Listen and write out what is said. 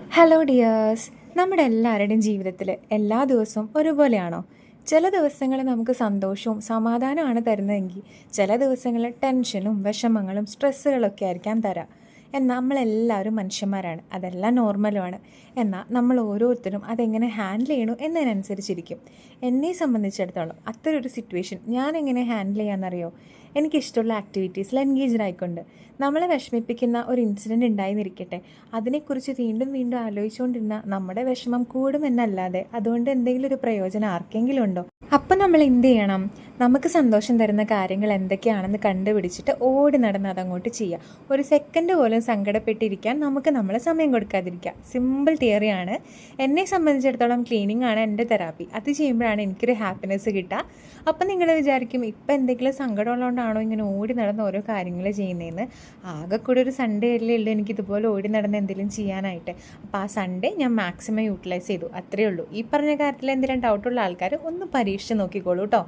Hello dears. നമ്മുടെ എല്ലാവരുടെയും ജീവിതത്തിൽ എല്ലാ ദിവസവും ഒരുപോലെയാണോ? ചില ദിവസങ്ങൾ നമുക്ക് സന്തോഷവും സമാധാനമാണ് തരുന്നതെങ്കിൽ ചില ദിവസങ്ങളിൽ ടെൻഷനും വിഷമങ്ങളും സ്ട്രെസ്സുകളൊക്കെ ആയിരിക്കാം തരാം. എന്നാൽ നമ്മളെല്ലാവരും മനുഷ്യന്മാരാണ്, അതെല്ലാം നോർമലുമാണ്. എന്നാൽ നമ്മൾ ഓരോരുത്തരും അതെങ്ങനെ ഹാൻഡിൽ ചെയ്യണു എന്നതിനനുസരിച്ചിരിക്കും. എന്നെ സംബന്ധിച്ചിടത്തോളം അത്തരൊരു സിറ്റുവേഷൻ ഞാൻ എങ്ങനെ ഹാൻഡിൽ ചെയ്യാമെന്നറിയോ? എനിക്കിഷ്ടമുള്ള ആക്ടിവിറ്റീസിൽ എൻഗേജ്ഡ് ആയിക്കൊണ്ട് നമ്മളെ വിഷമിപ്പിക്കുന്ന ഒരു ഇൻസിഡൻറ്റ് ഉണ്ടായിരുന്നിരിക്കട്ടെ, അതിനെക്കുറിച്ച് വീണ്ടും വീണ്ടും ആലോചിച്ചുകൊണ്ടിരുന്ന നമ്മുടെ വിഷമം കൂടുമെന്നല്ലാതെ അതുകൊണ്ട് എന്തെങ്കിലും ഒരു പ്രയോജനം ആർക്കെങ്കിലും ഉണ്ടോ? അപ്പം നമ്മൾ എന്ത് ചെയ്യണം? നമുക്ക് സന്തോഷം തരുന്ന കാര്യങ്ങൾ എന്തൊക്കെയാണെന്ന് കണ്ടുപിടിച്ചിട്ട് ഓടി നടന്ന് അതങ്ങോട്ട് ചെയ്യുക. ഒരു സെക്കൻഡ് പോലും സങ്കടപ്പെട്ടിരിക്കാൻ നമുക്ക് നമ്മളെ സമയം കൊടുക്കാതിരിക്കുക. സിമ്പിൾ തിയറിയാണ്. എന്നെ സംബന്ധിച്ചിടത്തോളം ക്ലീനിങ് ആണ് എൻ്റെ തെറാപ്പി. അത് ചെയ്യുമ്പോഴാണ് എനിക്കൊരു ഹാപ്പിനെസ് കിട്ടുക. അപ്പം നിങ്ങൾ വിചാരിക്കും ഇപ്പം എന്തെങ്കിലും സങ്കടം ഉള്ളതുകൊണ്ടാണോ ഇങ്ങനെ ഓടി നടന്ന് ഓരോ കാര്യങ്ങൾ ചെയ്യുന്നതെന്ന്. ആകെ കൂടെ ഒരു സൺഡേ അല്ലേ ഉള്ളൂ എനിക്കിതുപോലെ ഓടി നടന്ന് എന്തെങ്കിലും ചെയ്യാനായിട്ട്. അപ്പോൾ ആ സൺഡേ ഞാൻ മാക്സിമം യൂട്ടിലൈസ് ചെയ്തു, അത്രയേ ഉള്ളൂ. ഈ പറഞ്ഞ കാര്യത്തിൽ എന്തെങ്കിലും ഡൗട്ടുള്ള ആൾക്കാർ ഒന്ന് പരീക്ഷിച്ച് നോക്കിക്കോളൂ കേട്ടോ.